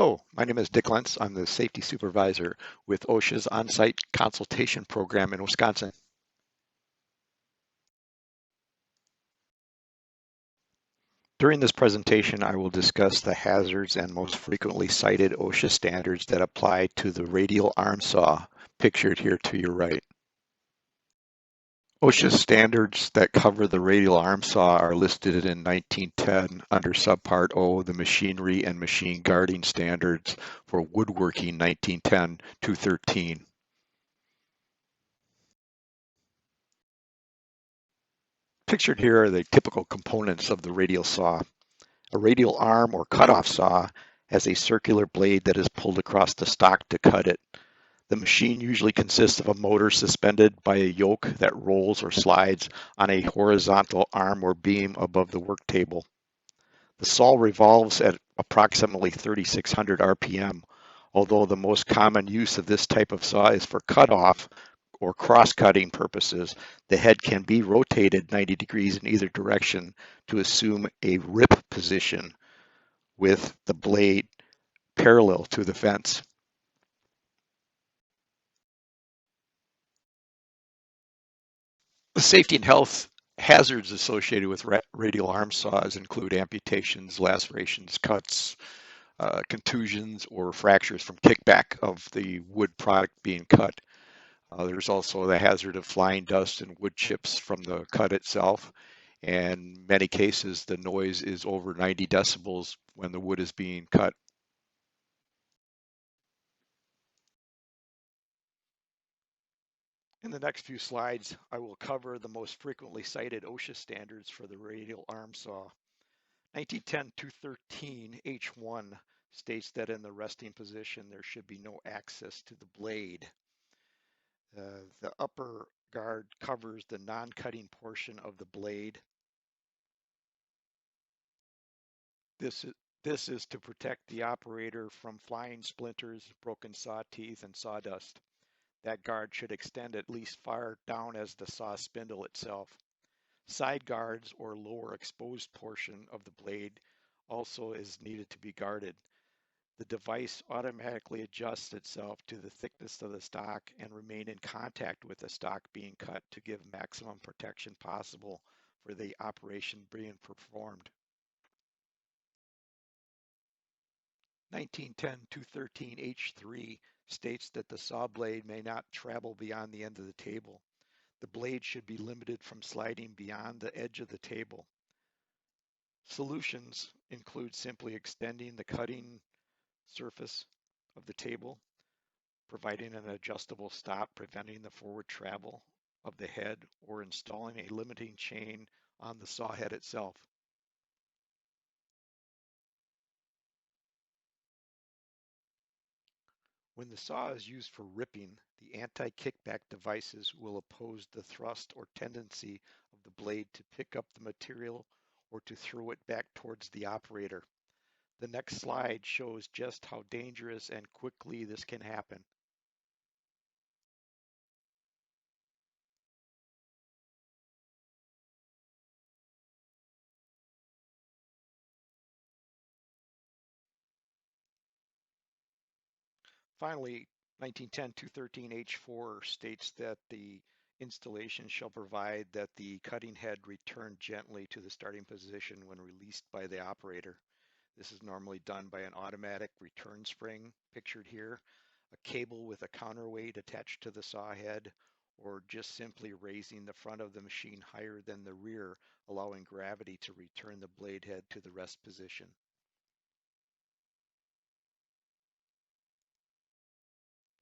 Hello, my name is Dick Lentz. I'm the safety supervisor with OSHA's on-site consultation program in Wisconsin. During this presentation, I will discuss the hazards and most frequently cited OSHA standards that apply to the radial arm saw, pictured here to your right. OSHA standards that cover the radial arm saw are listed in 1910 under Subpart O, the Machinery and Machine Guarding Standards for Woodworking 1910-213. Pictured here are the typical components of the radial saw. A radial arm or cutoff saw has a circular blade that is pulled across the stock to cut it. The machine usually consists of a motor suspended by a yoke that rolls or slides on a horizontal arm or beam above the work table. The saw revolves at approximately 3,600 RPM, although the most common use of this type of saw is for cutoff or cross-cutting purposes. The head can be rotated 90 degrees in either direction to assume a rip position with the blade parallel to the fence. The safety and health hazards associated with radial arm saws include amputations, lacerations, cuts, contusions, or fractures from kickback of the wood product being cut. There's also the hazard of flying dust and wood chips from the cut itself. And in many cases, the noise is over 90 decibels when the wood is being cut. In the next few slides, I will cover the most frequently cited OSHA standards for the radial arm saw. 1910-213 H1 states that in the resting position there should be no access to the blade. The upper guard covers the non-cutting portion of the blade. This is to protect the operator from flying splinters, broken saw teeth, and sawdust. That guard should extend at least far down as the saw spindle itself. Side guards or lower exposed portion of the blade also is needed to be guarded. The device automatically adjusts itself to the thickness of the stock and remain in contact with the stock being cut to give maximum protection possible for the operation being performed. 1910-213 H3 states that the saw blade may not travel beyond the end of the table. The blade should be limited from sliding beyond the edge of the table. Solutions include simply extending the cutting surface of the table, providing an adjustable stop preventing the forward travel of the head, or installing a limiting chain on the saw head itself. When the saw is used for ripping, the anti-kickback devices will oppose the thrust or tendency of the blade to pick up the material or to throw it back towards the operator. The next slide shows just how dangerous and quickly this can happen. Finally, 1910-213 H4 states that the installation shall provide that the cutting head return gently to the starting position when released by the operator. This is normally done by an automatic return spring, pictured here, a cable with a counterweight attached to the saw head, or just simply raising the front of the machine higher than the rear, allowing gravity to return the blade head to the rest position.